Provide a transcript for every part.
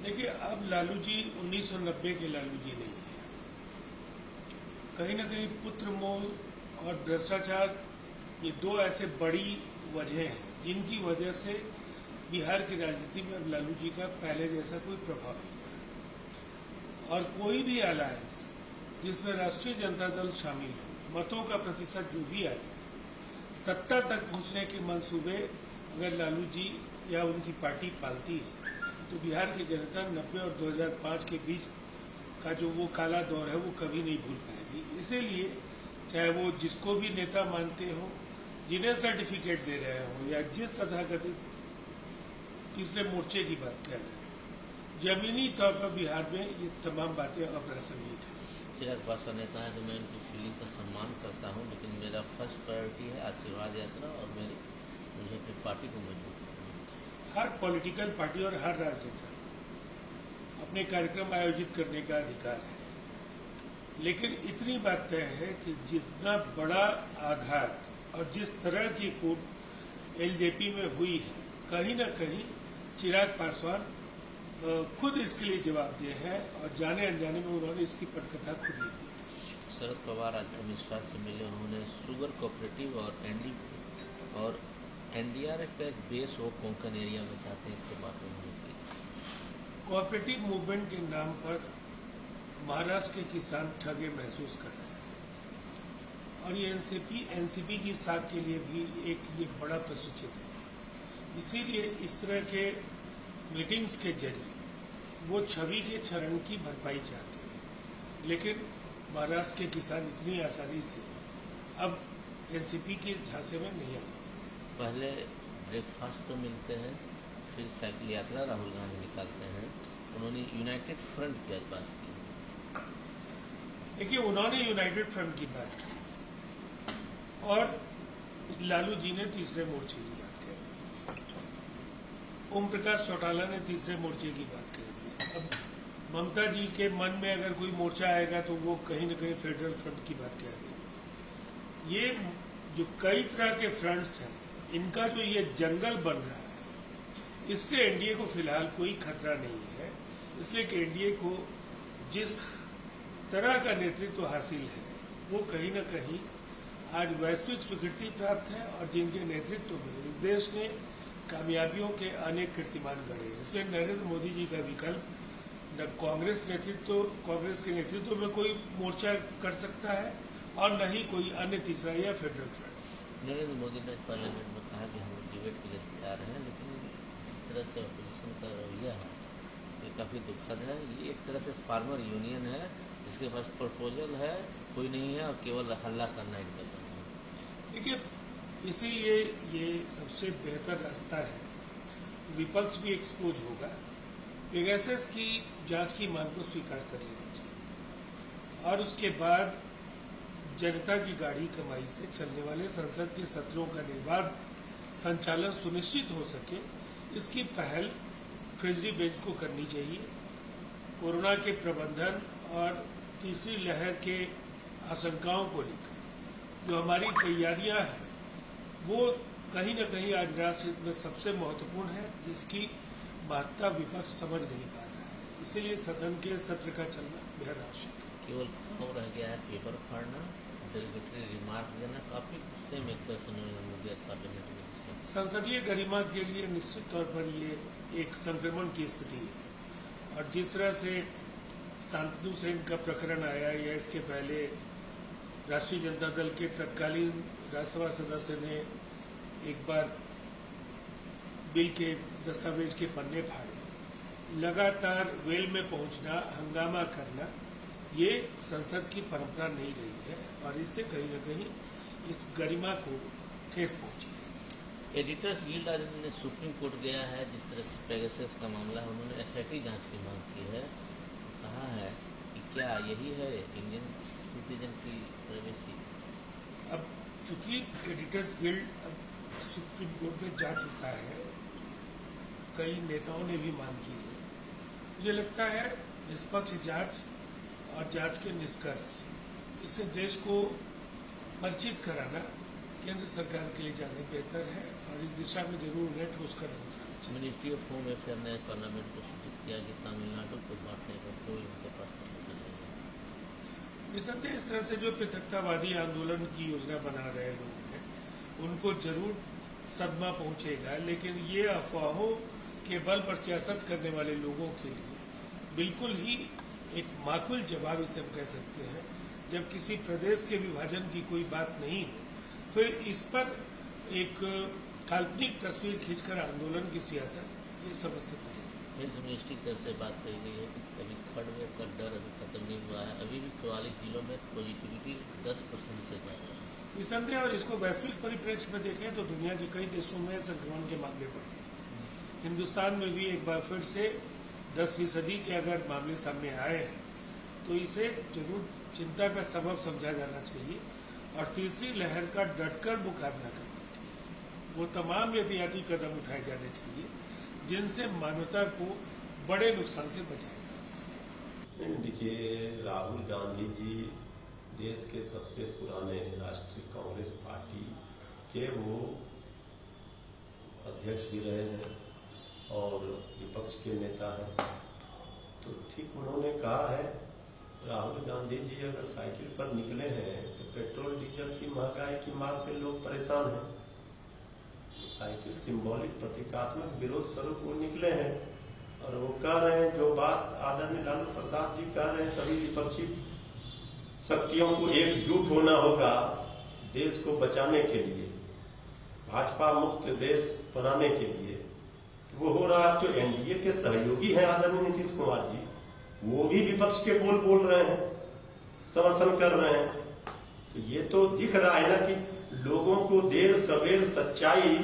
देखिए, अब लालू जी 1990 के लालू जी नहीं है। कहीं ना कहीं पुत्र मोह और भ्रष्टाचार, ये दो ऐसे बड़ी वजह हैं जिनकी वजह से बिहार की राजनीति में अब लालू जी का पहले जैसा कोई प्रभाव नहीं है। और कोई भी अलायंस जिसमें राष्ट्रीय जनता दल शामिल हो, मतों का प्रतिशत जो भी आए, सत्ता तक पहुंचने के मंसूबे अगर लालू जी या उनकी पार्टी पालती है तो बिहार की जनता 90 और 2005 के बीच का जो वो काला दौर है वो कभी नहीं भूल पाएगी। इसीलिए चाहे वो जिसको भी नेता मानते हो, जिन्हें सर्टिफिकेट दे रहे हो, या जिस तथाकथित तीसरे मोर्चे की बात कर रहे हैं, जमीनी तौर पर बिहार में ये तमाम बातें अप्रासंगिक है। चिराग पासवान ने कहा है कि मैं उनकी फीलिंग का सम्मान करता हूं, लेकिन मेरा फर्स्ट प्रायोरिटी है आशीर्वाद यात्रा और मुझे अपनी पार्टी को मजबूत करना। हर पॉलिटिकल पार्टी और हर राजनेता अपने कार्यक्रम आयोजित करने का अधिकार है, लेकिन इतनी बात तय है कि जितना बड़ा आघात और जिस तरह की फूट एलजेपी में हुई है, कहीं न कहीं चिराग पासवान खुद इसके लिए जवाबदेह है और जाने अनजाने में उन्होंने इसकी पटकथा खुद ली थी। शरद पवार आज अमित शाह से मिले, उन्होंने शुगर कोऑपरेटिव और एनडीआरएफ का एक बेस हो कोंकण एरिया में चाहते हैं, इससे बात उन्होंने की। कोऑपरेटिव मूवमेंट के नाम पर महाराष्ट्र के किसान ठगे महसूस कर रहे हैं और ये एनसीपी की साख के लिए भी एक ये बड़ा प्रश्न चिन्ह है। इसीलिए इस तरह के मीटिंग्स के जरिए वो छवि के क्षरण की भरपाई चाहते हैं, लेकिन महाराष्ट्र के किसान इतनी आसानी से अब एनसीपी के झांसे में नहीं आए। पहले ब्रेकफास्ट तो मिलते हैं, फिर साइकिल यात्रा राहुल गांधी निकालते हैं। उन्होंने यूनाइटेड फ्रंट की आज बात की। देखिए, उन्होंने यूनाइटेड फ्रंट की बात की और लालू जी ने तीसरे मोर्चे की बात की। ओम प्रकाश चौटाला ने तीसरे मोर्चे की बात कही थी। अब ममता जी के मन में अगर कोई मोर्चा आएगा तो वो कहीं न कहीं फेडरल फ्रंट की बात करेंगे। ये जो कई तरह के फ्रंट्स हैं, इनका जो ये जंगल बन रहा है, इससे एनडीए को फिलहाल कोई खतरा नहीं है, इसलिए कि एनडीए को जिस तरह का नेतृत्व हासिल है वो कहीं न कहीं आज वैश्विक स्वीकृति प्राप्त है और जिनके नेतृत्व में इस देश ने कामयाबियों के अनेक कीर्तिमान गढ़े। इसलिए नरेंद्र मोदी जी का विकल्प न कांग्रेस के नेतृत्व में कोई मोर्चा कर सकता है और न ही कोई अन्य तीसरा या फेडरल फ्रंट। नरेंद्र मोदी ने पार्लियामेंट में कहा कि हम डिबेट के लिए तैयार हैं, लेकिन जिस तरह से अपोजिशन का रवैया है ये काफ़ी दुखद है। ये एक तरह से फार्मर यूनियन है जिसके पास प्रपोजल है, कोई नहीं है और केवल हल्ला करना इनका काम है। देखिए, इसीलिए ये सबसे बेहतर रास्ता है, विपक्ष भी एक्सपोज होगा, पेगासस की जांच की मांग को स्वीकार कर लेना चाहिए और उसके बाद जनता की गाढ़ी कमाई से चलने वाले संसद के सत्रों का निर्बाध संचालन सुनिश्चित हो सके, इसकी पहल ट्रेजरी बेंच को करनी चाहिए। कोरोना के प्रबंधन और तीसरी लहर के आशंकाओं को लेकर जो हमारी तैयारियां हैं वो कहीं न कहीं आज राष्ट्र हित में सबसे महत्वपूर्ण है, जिसकी महत्ता विपक्ष समझ नहीं पा रहा है। इसीलिए सदन के सत्र का चलना बेहद आवश्यक है। केवल हो रह गया है पेपर फाड़ना, डेलीगेटरी रिमार्क देना। काफी गुस्से में एक तरह से नरेंद्र मोदी पार्लियामेंट में। संसदीय गरिमा के लिए निश्चित तौर पर ये एक संक्रमण की स्थिति है और जिस तरह से शांतनु सेन का प्रकरण आया या इसके पहले राष्ट्रीय जनता दल के तत्कालीन राज्यसभा सदस्य ने एक बार बिल के दस्तावेज के पन्ने फाड़े, लगातार वेल में पहुंचना, हंगामा करना, ये संसद की परंपरा नहीं रही है और इससे कहीं न कहीं इस गरिमा को ठेस पहुंची है। एडिटर्स गिल्ड आज ने सुप्रीम कोर्ट गया है, जिस तरह से पेगासस का मामला है, उन्होंने एसआईटी जांच की मांग की है। कहा है कि क्या यही है इंडियन सिटीजन की प्राइवेसी। अब चूंकि एडिटर्स गिल्ड अब सुप्रीम कोर्ट में जा चुका है, कई नेताओं ने भी मांग की है, मुझे लगता है निष्पक्ष जांच और जांच के निष्कर्ष, इससे देश को परिचित कराना केंद्र सरकार के लिए ज़्यादा बेहतर है और इस दिशा में जरूर उन्हें ठोस कदम उठाना चाहिए। मिनिस्ट्री ऑफ होम अफेयर ने पार्लियामेंट को सूचित किया कि तमिलनाडु को बांटने का कोई उनके पास प्रपोजल नहीं है। निसंदेह इस तरह से जो पृथकतावादी आंदोलन की योजना बना रहे लोग हैं उनको जरूर सदमा पहुंचेगा, लेकिन ये अफवाहों के बल पर सियासत करने वाले लोगों के लिए बिल्कुल ही एक माकूल जवाब इसे हम कह सकते हैं। जब किसी प्रदेश के विभाजन की कोई बात नहीं हो, फिर इस पर एक काल्पनिक तस्वीर खींचकर आंदोलन की सियासत, ये समझ सकते हैं। हेल्थ मिनिस्ट्री की तरफ से बात कही गई है कि अभी थर्ड वेव का डर अभी खत्म नहीं हुआ है, अभी भी 44 जिलों में पॉजिटिविटी 10% से ज्यादा है। निसंदेह, और इसको वैश्विक परिप्रेक्ष्य में देखें तो दुनिया के कई देशों में संक्रमण के मामले बढ़े हैं। हिंदुस्तान में भी एक बार फिर से 10% के अगर मामले सामने आए हैं तो इसे जरूर चिंता का सबब समझा जाना चाहिए और तीसरी लहर का डटकर मुकाबला करना चाहिए। वो तमाम एहतियाती कदम उठाए जाने चाहिए जिनसे मानवता को बड़े नुकसान से बचाया जा सके। देखिए, राहुल गांधी जी देश के सबसे पुराने राष्ट्रीय कांग्रेस पार्टी के वो अध्यक्ष भी रहे हैं और विपक्ष के नेता हैं। तो ठीक उन्होंने कहा है, राहुल गांधी जी अगर साइकिल पर निकले हैं तो पेट्रोल डीजल की महंगाई की मार से लोग परेशान हैं। साइकिल सिंबॉलिक प्रतीकात्मक विरोध स्वरूप वो निकले हैं और वो कह रहे हैं जो बात आदरणीय लालू प्रसाद जी कह रहे हैं, सभी विपक्षी शक्तियों को एकजुट होना होगा देश को बचाने के लिए, भाजपा मुक्त देश बनाने के लिए। तो वो हो रहा है। तो एनडीए के सहयोगी हैं आदरणीय नीतीश कुमार जी, वो भी विपक्ष के बोल रहे हैं, समर्थन कर रहे हैं। तो ये तो दिख रहा है ना कि लोगों को देर सवेर सच्चाई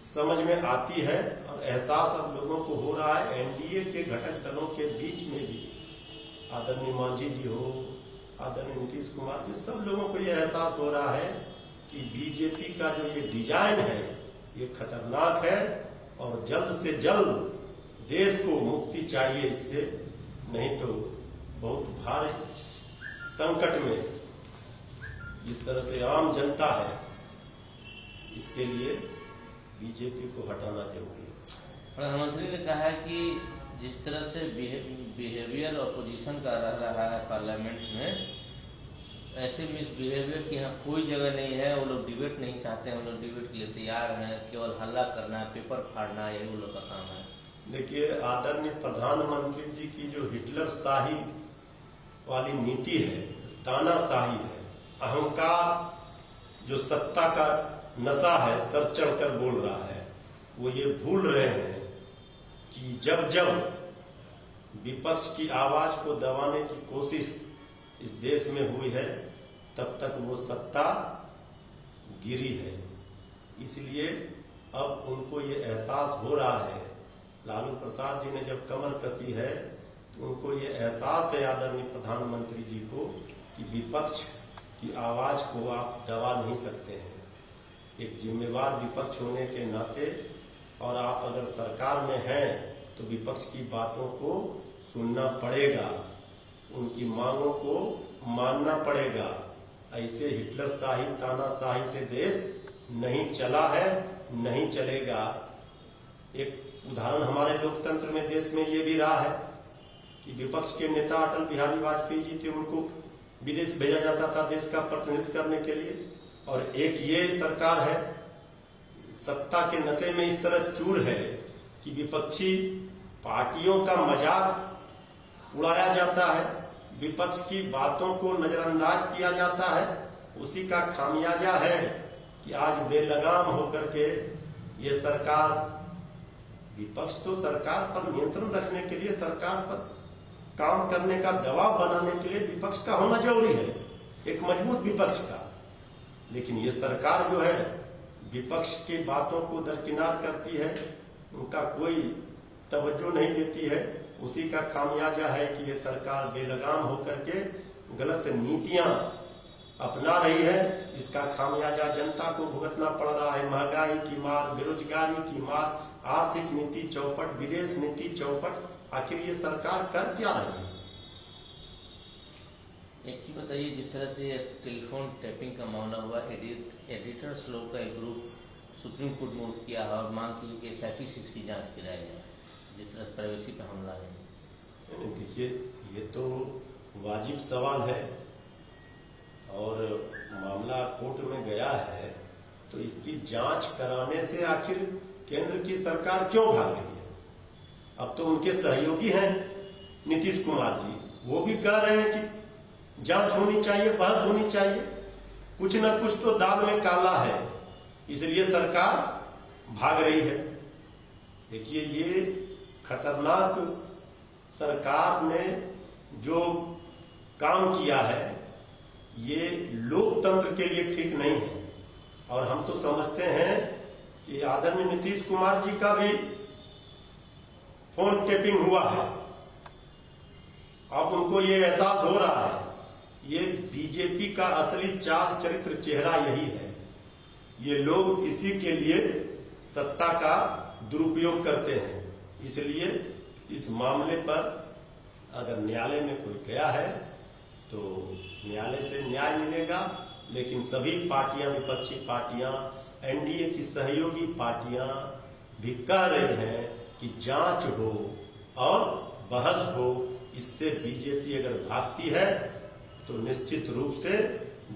समझ में आती है और एहसास अब लोगों को हो रहा है। एनडीए के घटक दलों के बीच में भी आदरणीय मांझी जी हो, आदरणीय नीतीश कुमार जी, सब लोगों को ये एहसास हो रहा है कि बीजेपी का जो ये डिजाइन है ये खतरनाक है और जल्द से जल्द देश को मुक्ति चाहिए इससे, नहीं तो बहुत भारी संकट में जिस तरह से आम जनता है, इसके लिए बीजेपी को हटाना जरूरी है। प्रधानमंत्री ने कहा है कि जिस तरह से बिहेवियर अपोजिशन का रह रहा है पार्लियामेंट में, ऐसे मिसबिहेवियर की यहाँ कोई जगह नहीं है। वो लोग डिबेट नहीं चाहते हैं, वो लोग डिबेट के लिए तैयार हैं, केवल हल्ला करना, पेपर फाड़ना, यही वो लोग का काम है। देखिए, आदरणीय प्रधानमंत्री जी की जो हिटलर शाही वाली नीति है, तानाशाही है, अहंकार, जो सत्ता का नशा है, सर चढ़कर बोल रहा है, वो ये भूल रहे हैं कि जब जब विपक्ष की आवाज को दबाने की कोशिश इस देश में हुई है तब तक वो सत्ता गिरी है। इसलिए अब उनको ये एहसास हो रहा है, लालू प्रसाद जी ने जब कमर कसी है तो उनको ये एहसास है आदरणीय प्रधानमंत्री जी को कि विपक्ष की आवाज को आप दबा नहीं सकते हैं। एक जिम्मेवार विपक्ष होने के नाते, और आप अगर सरकार में हैं तो विपक्ष की बातों को सुनना पड़ेगा, उनकी मांगों को मानना पड़ेगा। ऐसे हिटलर शाही तानाशाही से देश नहीं चला है, नहीं चलेगा। एक उदाहरण हमारे लोकतंत्र में, देश में ये भी रहा है कि विपक्ष के नेता अटल बिहारी वाजपेयी जी थे, उनको विदेश भेजा जाता था देश का प्रतिनिधित्व करने के लिए। और एक ये सरकार है, सत्ता के नशे में इस तरह चूर है कि विपक्षी पार्टियों का मजाक उड़ाया जाता है, विपक्ष की बातों को नजरअंदाज किया जाता है। उसी का खामियाजा है कि आज बेलगाम होकर के ये सरकार, विपक्ष तो सरकार पर नियंत्रण रखने के लिए, सरकार पर काम करने का दबाव बनाने के लिए विपक्ष का होना जरूरी है, एक मजबूत विपक्ष का। लेकिन ये सरकार जो है विपक्ष की बातों को दरकिनार करती है, उनका कोई तवज्जो नहीं देती है। उसी का खामियाजा है कि ये सरकार बेलगाम होकर के गलत नीतियां अपना रही है। इसका खामियाजा जनता को भुगतना पड़ रहा है। महंगाई की मार, बेरोजगारी की मार, आर्थिक नीति चौपट, विदेश नीति चौपट, आखिर ये सरकार कर क्या रही है? एक चीज बताइए, जिस तरह से टेलीफोन टैपिंग का मामला हुआ, एडिटर्स लोग का एक ग्रुप सुप्रीम कोर्ट में उठ किया है और मांग की कि SIT से इसकी जांच कराई जाए। जिस तरह से प्राइवेसी पे हमला है? देखिए, ये तो वाजिब सवाल है और मामला कोर्ट में गया है, तो इसकी जांच कराने से आखिर केंद्र की सरकार क्यों भाग रही है? अब तो उनके सहयोगी हैं नीतीश कुमार जी, वो भी कह रहे हैं कि जांच होनी चाहिए, बहस होनी चाहिए। कुछ न कुछ तो दाल में काला है, इसलिए सरकार भाग रही है। देखिए, ये खतरनाक सरकार ने जो काम किया है, ये लोकतंत्र के लिए ठीक नहीं है। और हम तो समझते हैं कि आदरणीय नीतीश कुमार जी का भी फोन टेपिंग हुआ है। अब उनको ये एहसास हो रहा है, ये बीजेपी का असली चाल चरित्र चेहरा यही है। ये लोग इसी के लिए सत्ता का दुरुपयोग करते हैं। इसलिए इस मामले पर अगर न्यायालय में कोई गया है तो न्यायालय से न्याय मिलेगा, लेकिन सभी पार्टियां, विपक्षी पार्टियां, एनडीए की सहयोगी पार्टियां भी कह रही हैं कि जांच हो और बहस हो। इससे बीजेपी अगर भागती है तो निश्चित रूप से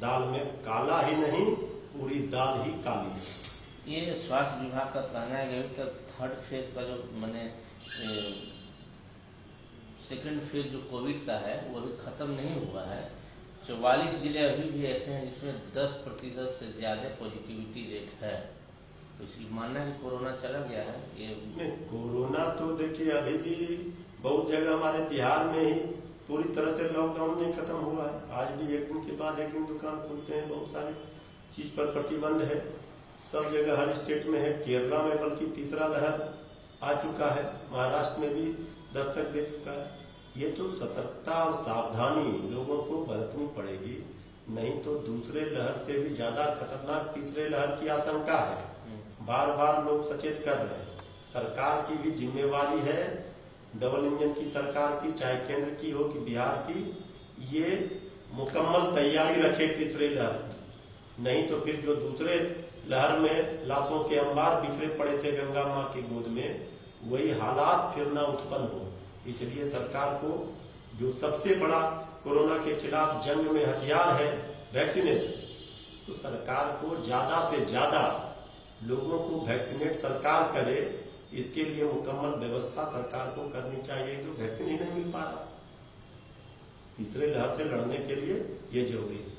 दाल में काला ही नहीं, पूरी दाल ही काली है। ये स्वास्थ्य विभाग का कहना है कि अभी तक थर्ड फेज का जो मैंने सेकेंड फेज जो कोविड का है वो अभी खत्म नहीं हुआ है। 44 जिले अभी भी ऐसे हैं जिसमें 10% से ज्यादा पॉजिटिविटी रेट है। तो इसकी मानना है कि कोरोना चला गया है। ये नहीं, कोरोना तो देखिए अभी भी बहुत जगह हमारे बिहार में ही पूरी तरह से लॉकडाउन नहीं खत्म हुआ है। आज भी एक दिन के बाद एक दिन दुकान खुलते हैं, बहुत सारी चीज पर प्रतिबंध है। सब जगह हर स्टेट में है। केरला में बल्कि तीसरा लहर आ चुका है, महाराष्ट्र में भी दस्तक दे चुका है। ये तो सतर्कता और सावधानी लोगों को बरतनी पड़ेगी, नहीं तो दूसरे लहर से भी ज्यादा खतरनाक तीसरे लहर की आशंका है। बार बार लोग सचेत कर रहे हैं। सरकार की भी जिम्मेवारी है, डबल इंजन की सरकार की, चाहे केंद्र की हो कि बिहार की, ये मुकम्मल तैयारी रखे तीसरे लहर। नहीं तो फिर जो दूसरे लहर में लाशों के अंबार बिखरे पड़े थे गंगा मां की गोद में, वही हालात फिर न उत्पन्न हो। इसलिए सरकार को जो सबसे बड़ा कोरोना के खिलाफ जंग में हथियार है वैक्सीनेशन, तो सरकार को ज्यादा से ज्यादा लोगों को वैक्सीनेट सरकार करे, इसके लिए मुकम्मल व्यवस्था सरकार को करनी चाहिए। जो वैक्सीन ही नहीं मिल पा रहा, तीसरे लहर से लड़ने के लिए ये जरूरी है।